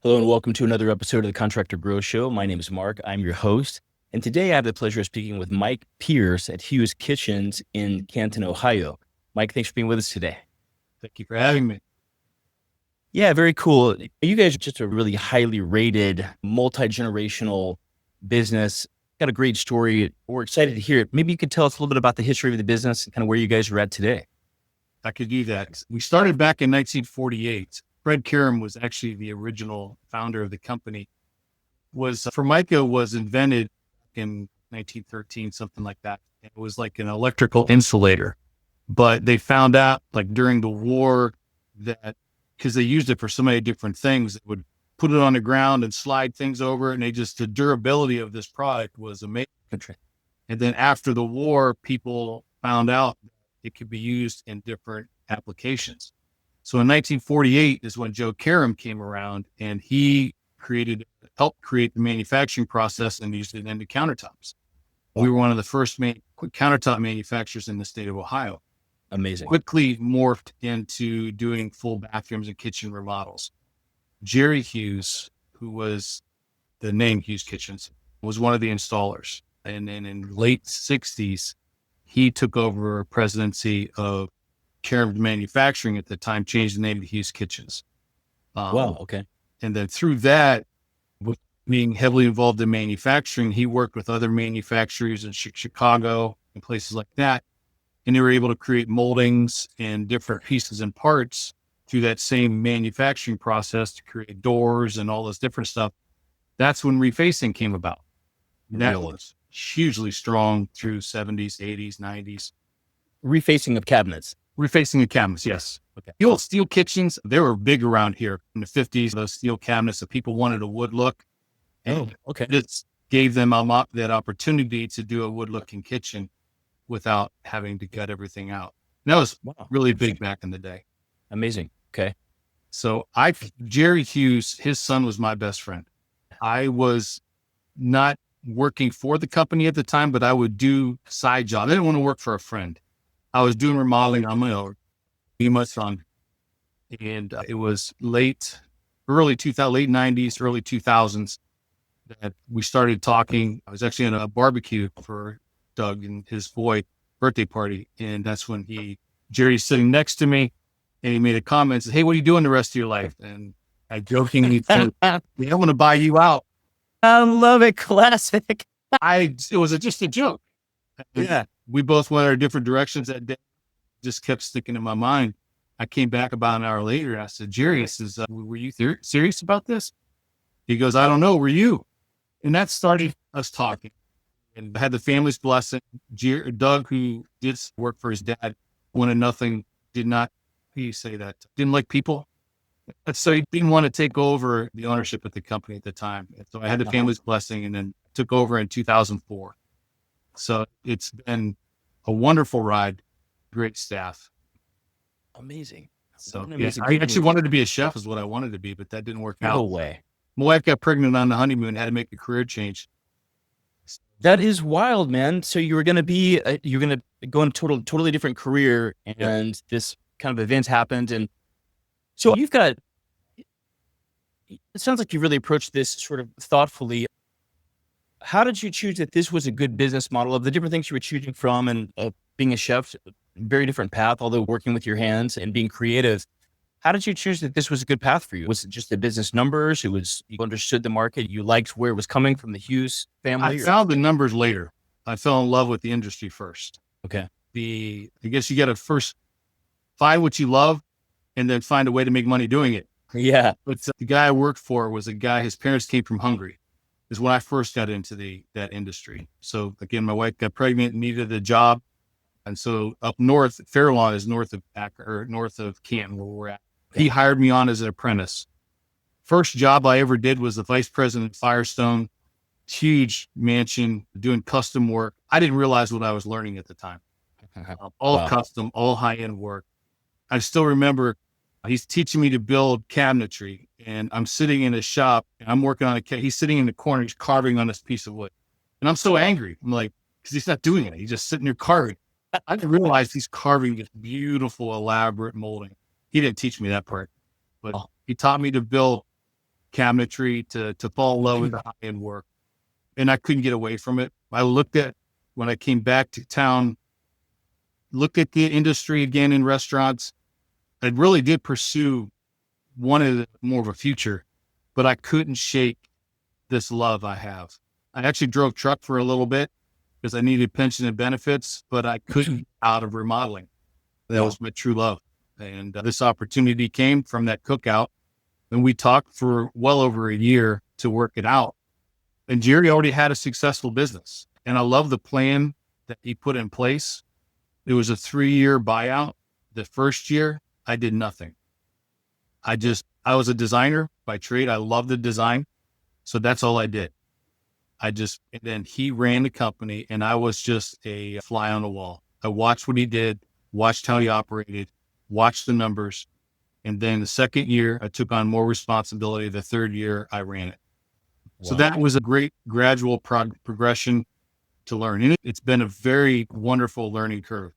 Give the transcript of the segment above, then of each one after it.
Hello and welcome to another episode of the Contractor Growth Show. My name is Mark. I'm your host. And today I have the pleasure of speaking with Mike Pierce at Hughes Kitchens in Canton, Ohio. Mike, thanks for being with us today. Thank you for having me. Yeah, very cool. You guys are just a really highly rated, multi-generational business. Got a great story. We're excited to hear it. Maybe you could tell us a little bit about the history of the business and kind of where you guys are at today. I could do that. We started back in 1948. Fred Karam was actually the original founder of the company. Formica was invented in 1913, something like that. It was like an electrical insulator, but they found out like during the war that because they used it for so many different things, they would put it on the ground and slide things over, and the durability of this product was amazing. And then after the war, people found out it could be used in different applications. So in 1948 is when Joe Karam came around, and he helped create the manufacturing process and used it into countertops. We were one of the first countertop manufacturers in the state of Ohio. Amazing. Quickly morphed into doing full bathrooms and kitchen remodels. Jerry Hughes, who was the name Hughes Kitchens, was one of the installers. And then in late 60s, he took over presidency of Karam Manufacturing at the time, changed the name to Hughes Kitchens. Wow. Okay. And then through that, with being heavily involved in manufacturing, he worked with other manufacturers in Chicago and places like that. And they were able to create moldings and different pieces and parts through that same manufacturing process to create doors and all this different stuff. That's when refacing came about. That was hugely strong through 70s, 80s, 90s. Refacing of cabinets. Refacing of cabinets, yes. Okay. The old steel kitchens, they were big around here in the 50s, those steel cabinets that people wanted a wood look. And okay. It gave them that opportunity to do a wood looking kitchen without having to gut everything out. And that was really big back in the day. Amazing. Okay. So Jerry Hughes, his son was my best friend. I was not working for the company at the time, but I would do side jobs. I didn't want to work for a friend. I was doing remodeling on my own, me and my son. And it was late 90s, early 2000s that we started talking. I was actually in a barbecue for Doug and his boy birthday party. And that's when Jerry's sitting next to me, and he made a comment, said, "Hey, what are you doing the rest of your life?" And I jokingly said, "I want to buy you out." I love it. Classic. It was just a joke. Yeah. We both went our different directions that day. Just kept sticking in my mind. I came back about an hour later. I said, "Jerry, were you serious about this?" He goes, "I don't know. Were you?" And that started us talking. And I had the family's blessing. Doug, who did work for his dad, wanted nothing, didn't like people. So he didn't want to take over the ownership of the company at the time. And so I had the family's blessing, and then took over in 2004. So it's been a wonderful ride, great staff. Amazing. So I actually wanted to be a chef is what I wanted to be, but that didn't work out. No way. My wife got pregnant on the honeymoon and had to make a career change. That is wild, man. So you were going to go in a totally different career, and this kind of event happened. And so it sounds like you really approached this sort of thoughtfully. How did you choose that this was a good business model of the different things you were choosing from, and being a chef, very different path, although working with your hands and being creative? How did you choose that this was a good path for you? Was it just the business numbers? You understood the market. You liked where it was coming from, the Hughes family? I found the numbers later. I fell in love with the industry first. Okay. I guess you got to first find what you love and then find a way to make money doing it. Yeah. But the guy I worked for was a guy, his parents came from Hungary. Is when I first got into that industry. So again, my wife got pregnant, needed a job. And so up north, Fairlawn is north of Canton, where we're at. He hired me on as an apprentice. First job I ever did was the vice president of Firestone, huge mansion, doing custom work. I didn't realize what I was learning at the time. All custom, all high-end work. I still remember he's teaching me to build cabinetry, and I'm sitting in a shop and I'm working on he's sitting in the corner, he's carving on this piece of wood. And I'm so angry. I'm like, because he's not doing it. He's just sitting there carving. I didn't realize he's carving this beautiful, elaborate molding. He didn't teach me that part, but he taught me to build cabinetry to fall in love with the high-end work. And I couldn't get away from it. When I came back to town, looked at the industry again in restaurants. I really did pursue wanted more of a future, but I couldn't shake this love I have. I actually drove truck for a little bit because I needed pension and benefits, but I couldn't get out of remodeling. That was my true love. And this opportunity came from that cookout. And we talked for well over a year to work it out. And Jerry already had a successful business. And I love the plan that he put in place. It was a 3-year buyout. The first year, I did nothing. I was a designer by trade. I loved the design. So that's all I did. And then he ran the company and I was just a fly on the wall. I watched what he did, watched how he operated, watched the numbers. And then the second year, I took on more responsibility. The third year, I ran it. Wow. So that was a great gradual progression to learn. And it's been a very wonderful learning curve.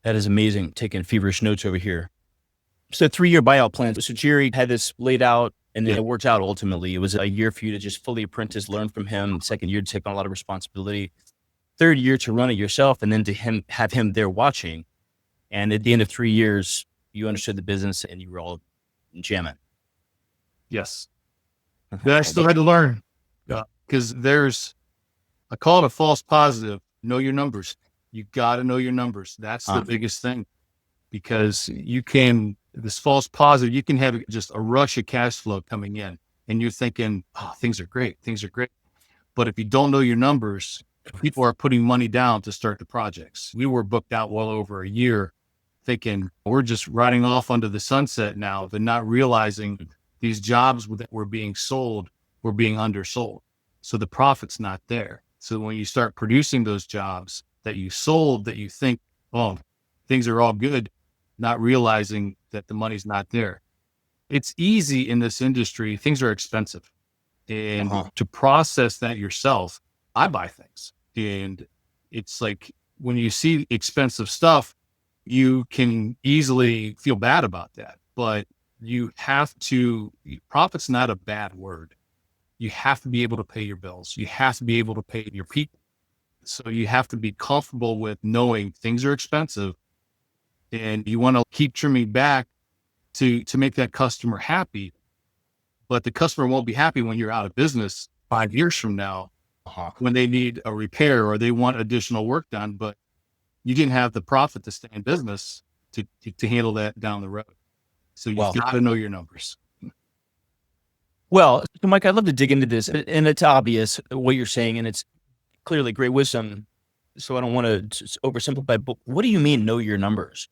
That is amazing. Taking feverish notes over here. So 3-year buyout plan. So Jerry had this laid out and then it worked out ultimately. It was a year for you to just fully apprentice, learn from him. Second year to take on a lot of responsibility. Third year to run it yourself and then to have him there watching. And at the end of 3 years, you understood the business and you were all jamming. Yes. But I still had to learn because I call it a false positive. Know your numbers. You got to know your numbers. That's the biggest thing, because this false positive, you can have just a rush of cash flow coming in and you're thinking, oh, things are great. But if you don't know your numbers, people are putting money down to start the projects. We were booked out well over a year thinking we're just riding off under the sunset now, but not realizing these jobs that were being sold were being undersold. So the profit's not there. So when you start producing those jobs that you sold, that you think, oh, things are all good, not realizing that the money's not there. It's easy in this industry. Things are expensive. And to process that yourself, I buy things. And it's like when you see expensive stuff, you can easily feel bad about that. But profit's not a bad word. You have to be able to pay your bills. You have to be able to pay your people. So you have to be comfortable with knowing things are expensive and you want to keep trimming back to make that customer happy. But the customer won't be happy when you're out of business 5 years from now, when they need a repair or they want additional work done, but you didn't have the profit to stay in business to handle that down the road. So you've got to know your numbers. Well, so Mike, I'd love to dig into this, and it's obvious what you're saying, and it's clearly great wisdom. So I don't want to oversimplify, but what do you mean know your numbers?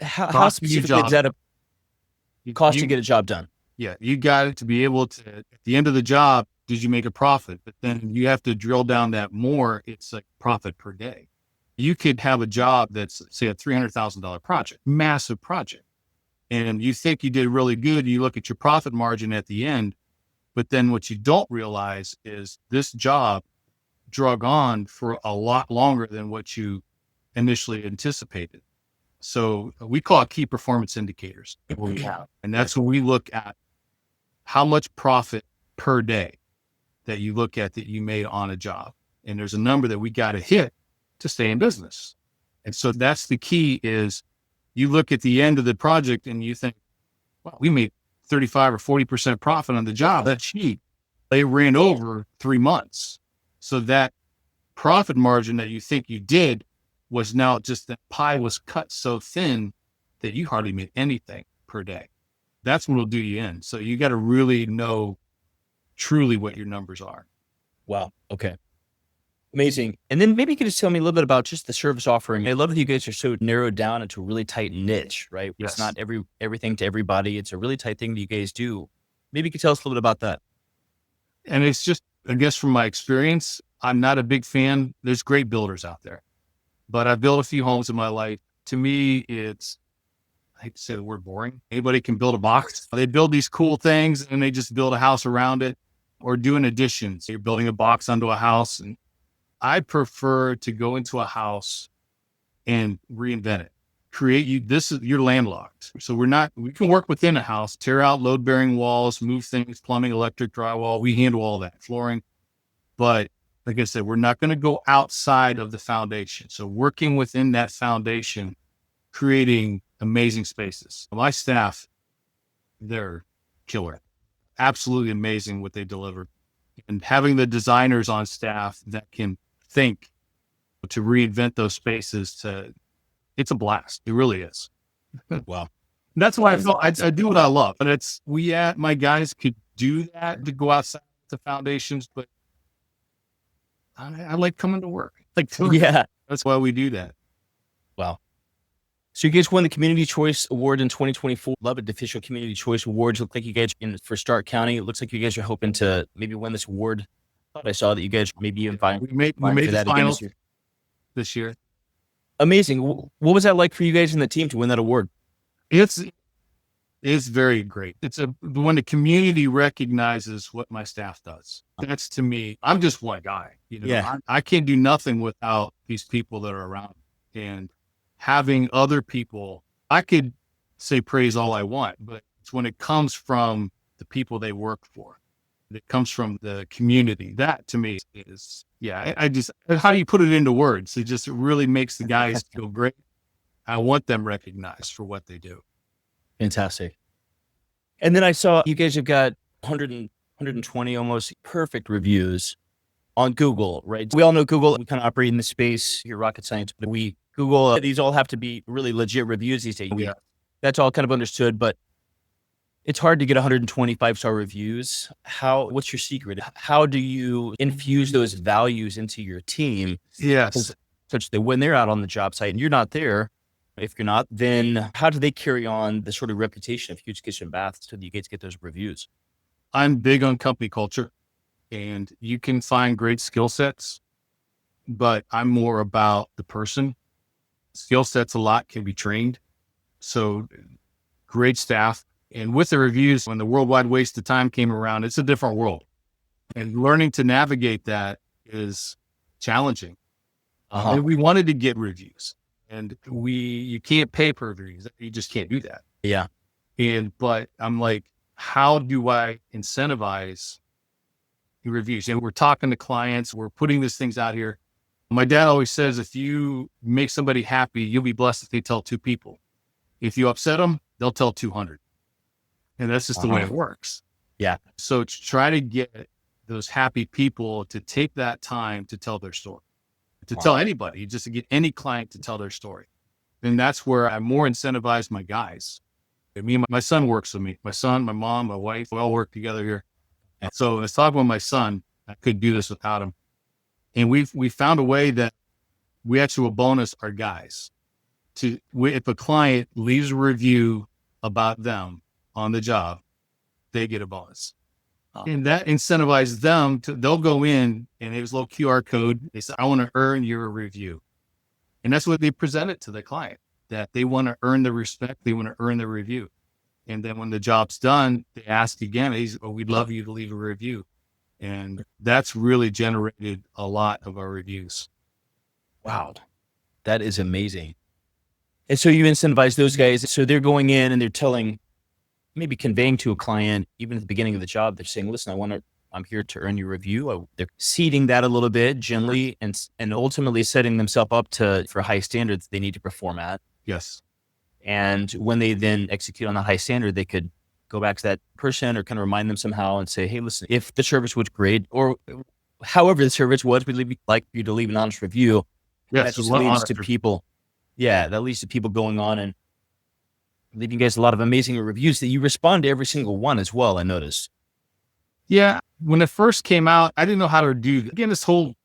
How specifically is that a cost to get a job done? Yeah, you got it to be able to, at the end of the job, did you make a profit? But then you have to drill down that more. It's like profit per day. You could have a job that's, say, a $300,000 project, massive project. And you think you did really good. You look at your profit margin at the end, but then what you don't realize is this job drug on for a lot longer than what you initially anticipated. So we call it key performance indicators. And that's when we look at how much profit per day that you look at that you made on a job. And there's a number that we got to hit to stay in business. And so that's the key is you look at the end of the project and you think, well, we made 35 or 40% profit on the job. That's cheap. They ran over 3 months. So that profit margin that you think you did was now just that pie was cut so thin that you hardly made anything per day. That's what will do you in. So you got to really know truly what your numbers are. Wow. Okay. Amazing. And then maybe you could just tell me a little bit about just the service offering. I love that you guys are so narrowed down into a really tight niche, right? Yes. It's not everything to everybody. It's a really tight thing that you guys do. Maybe you could tell us a little bit about that. And it's just, I guess from my experience, I'm not a big fan. There's great builders out there, but I've built a few homes in my life. To me, I hate to say the word boring. Anybody can build a box. They build these cool things and they just build a house around it or do an addition. So you're building a box onto a house. And I prefer to go into a house and reinvent it. you're landlocked. So we can work within a house, tear out load bearing walls, move things, plumbing, electric, drywall. We handle all that, flooring. But like I said, we're not going to go outside of the foundation. So working within that foundation, creating amazing spaces. My staff, they're killer. Absolutely amazing what they deliver. And having the designers on staff that can think to reinvent those spaces, it's a blast. It really is. Wow. That's why I do what I love. And my guys could do that, to go outside the foundations, but I like coming to work. Yeah. That's why we do that. Wow. So you guys won the Community Choice Award in 2024. Love it. Official Community Choice Awards. Look like you guys for Stark County. It looks like you guys are hoping to maybe win this award. I thought I saw that you guys maybe even vying We made for the that again finals this year. Amazing. What was that like for you guys and the team to win that award? It's very great. When the community recognizes what my staff does. That's, to me, I'm just one guy. Yeah. I can't do nothing without these people that are around. And having other people, I could say praise all I want, but it's when it comes from the people they work for, it comes from the community. That, to me, is, how do you put it into words? It really makes the guys feel great. I want them recognized for what they do. Fantastic. And then I saw you guys have got 120 almost perfect reviews on Google, right? We all know Google. We kind of operate in the space here, rocket science, but Google, these all have to be really legit reviews these days. Yeah. That's all kind of understood, but it's hard to get 125-star reviews. What's your secret? How do you infuse those values into your team? Yes. Such that when they're out on the job site and you're not there, if you're not, then how do they carry on the sort of reputation of Hughes Kitchen Bath so that you guys get those reviews? I'm big on company culture, and you can find great skill sets, but I'm more about the person. Skill sets a lot can be trained. So great staff. And with the reviews, when the worldwide waste of time came around, it's a different world. And learning to navigate that is challenging. And we wanted to get reviews. And you can't pay per reviews. You just can't do that. Yeah. But I'm like, how do I incentivize the reviews? And we're talking to clients, we're putting these things out here. My dad always says, if you make somebody happy, you'll be blessed if they tell 2 people. If you upset them, they'll tell 200. And that's just the way it works. Yeah. So to try to get those happy people to take that time to tell their story, to tell anybody, just to get any client to tell their story. And that's where I more incentivize my guys. My son works with me. My son, my mom, my wife, we all work together here. And so I was talking with my son. I couldn't do this without him. And we found a way that we actually will bonus our guys. If a client leaves a review about them on the job, they get a bonus. And that incentivizes them they'll go in and there's a little QR code. They say, I want to earn your review. And that's what they present it to the client, that they want to earn the respect. They want to earn the review. And then when the job's done, they ask again, we'd love you to leave a review. And that's really generated a lot of our reviews. Wow. That is amazing. And so you incentivize those guys. So they're going in and they're maybe conveying to a client, even at the beginning of the job, they're saying, listen, I'm here to earn your review. They're seeding that a little bit gently and ultimately setting themselves up for high standards they need to perform at. Yes. And when they then execute on the high standard, they could go back to that person or kind of remind them somehow and say, hey, listen, if the service was great or however the service was, we'd like you to leave an honest review. Yes. That just leads to people. Yeah. That leads to people going on and leaving you guys a lot of amazing reviews that you respond to every single one as well, I noticed. Yeah. When it first came out, I didn't know how to do that. Again, this whole,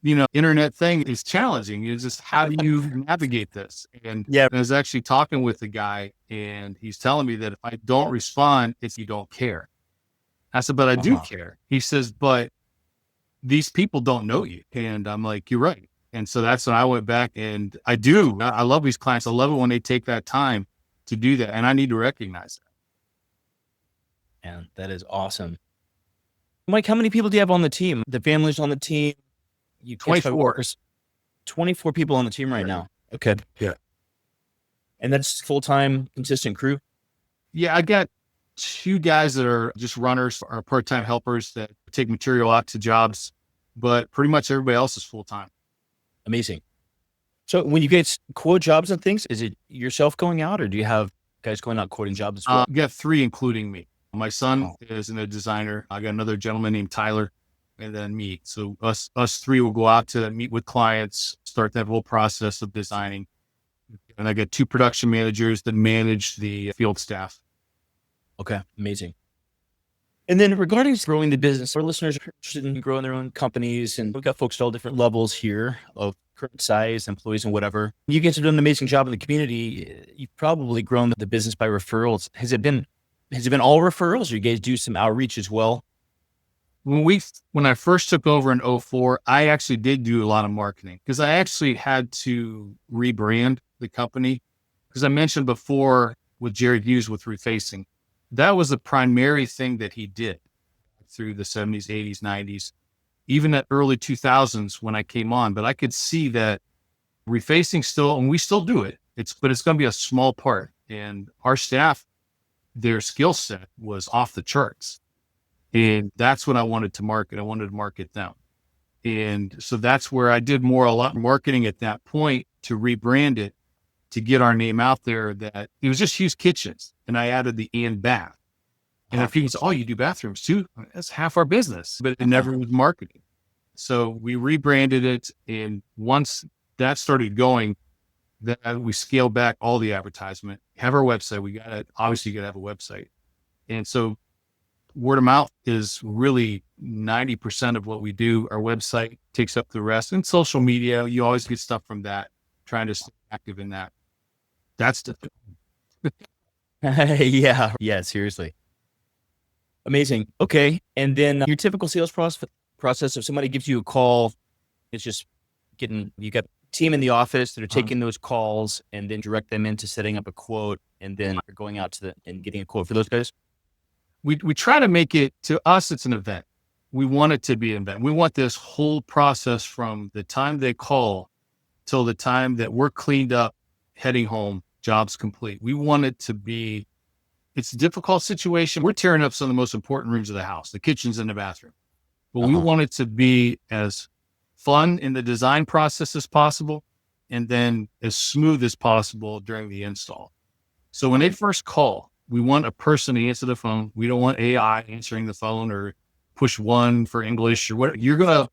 internet thing is challenging. It's just, how do you navigate this? And I was actually talking with the guy and he's telling me that if I don't respond, it's you don't care. I said, but I do care. He says, but these people don't know you. And I'm like, you're right. And so that's when I went back and I love these clients. I love it when they take that time to do that. And I need to recognize that. And that is awesome. Mike, how many people do you have on the team? The families on the team? 24. 24 people on the team right now. Okay. Yeah. And that's full-time, consistent crew? Yeah, I got two guys that are just runners or part-time helpers that take material out to jobs, but pretty much everybody else is full-time. Amazing. So when you guys quote jobs and things, is it yourself going out or do you have guys going out quoting jobs as well? I got three, including me. My son Oh, is a designer. I got another gentleman named Tyler, and then me. So us three will go out to meet with clients, start that whole process of designing. And I got two production managers that manage the field staff. okay. Amazing. And then regarding growing the business, our listeners are interested in growing their own companies, and we've got folks at all different levels here of current size, employees, and whatever. You guys have done an amazing job in the community. You've probably grown the business by referrals. Has it been all referrals, or you guys do some outreach as well? When I first took over in '04, I actually did do a lot of marketing because I actually had to rebrand the company. Because I mentioned before with Jerry Hughes with refacing, that was the primary thing that he did through the 70s, 80s, 90s, even at early 2000s when I came on. But I could see that refacing still, and we still do it. But it's going to be a small part. And our staff, their skill set was off the charts. And that's what I wanted to market. I wanted to market them. And so that's where I did a lot of marketing at that point to rebrand it, to get our name out there. That it was just Hughes Kitchens. And I added the and bath. And if people say, oh, you do bathrooms too? That's half our business, but it never was marketing. So we rebranded it. And once that started going, then we scaled back all the advertisement, have our website. Obviously you got to have a website. And so word of mouth is really 90% of what we do. Our website takes up the rest, and social media. You always get stuff from that, trying to stay active in that. That's the Yeah. Yeah. Seriously. Amazing. Okay. And then your typical sales process, if somebody gives you a call, it's just you got a team in the office that are taking those calls and then direct them into setting up a quote and then going out and getting a quote for those guys. we try to make it, to us, it's an event. We want it to be an event. We want this whole process from the time they call till the time that we're cleaned up, heading home, job's complete. We want it to be, it's a difficult situation. We're tearing up some of the most important rooms of the house, the kitchens and the bathroom. But we want it to be as fun in the design process as possible, and then as smooth as possible during the install. So when they first call, we want a person to answer the phone. We don't want AI answering the phone or push one for English or what. You're going to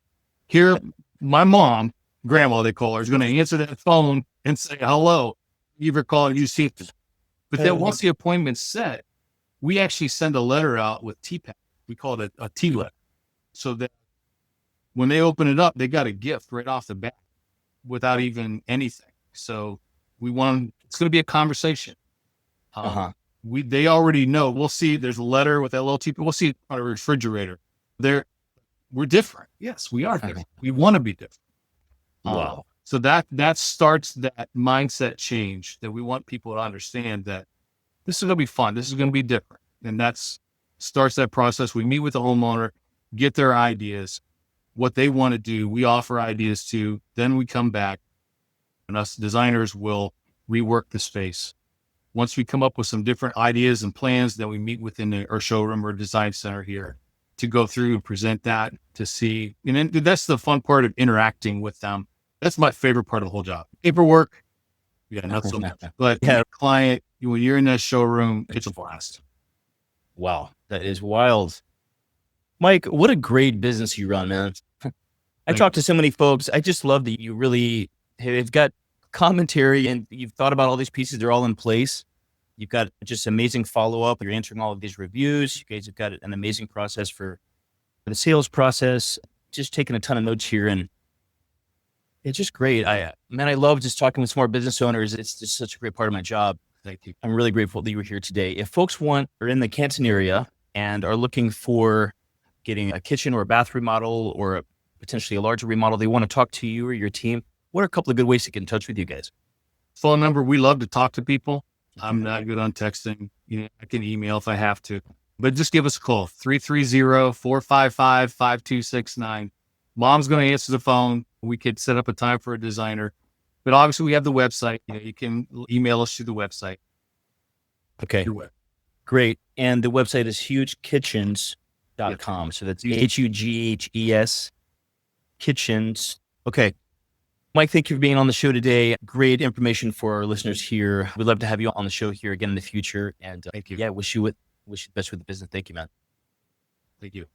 hear my mom, grandma, they call her, is going to answer that phone and say, hello, you've ever called you see. But then once the appointment's set, we actually send a letter out with T-Pad. We call it a T-letter. So that when they open it up, they got a gift right off the bat without even anything. So it's going to be a conversation. They already know. We'll see. There's a letter with that little T-Pad. We'll see it on a refrigerator. We're different. Yes, we are different. We want to be different. Wow. So that starts that mindset change, that we want people to understand that this is going to be fun. This is going to be different. And starts that process. We meet with the homeowner, get their ideas, what they want to do. We offer ideas too. Then we come back and us designers will rework the space. Once we come up with some different ideas and plans, then we meet within our showroom or design center here to go through and present that to see. And then that's the fun part of interacting with them. That's my favorite part of the whole job. Paperwork, yeah, not so much. But client, when you're in that showroom, it's a blast. Wow. That is wild. Mike, what a great business you run, man. I talk to so many folks. I just love that you really have got commentary and you've thought about all these pieces. They're all in place. You've got just amazing follow-up. You're answering all of these reviews. You guys have got an amazing process for the sales process. Just taking a ton of notes here, and it's just great. I love just talking with small business owners. It's just such a great part of my job. Thank you. I'm really grateful that you were here today. If folks are in the Canton area and are looking for getting a kitchen or a bath remodel or potentially a larger remodel, they want to talk to you or your team, what are a couple of good ways to get in touch with you guys? Phone number. We love to talk to people. I'm not good on texting. I can email if I have to, but just give us a call, 330-455-5269. Mom's going to answer the phone. We could set up a time for a designer, But obviously, we have the website. You can email us through the website. Okay. Great. And the website is hugheskitchens.com. So that's Hughes Kitchens. Okay. Mike, thank you for being on the show today. Great information for our listeners here. We'd love to have you on the show here again in the future. And Thank you. yeah, wish you the best with the business. Thank you, man. Thank you.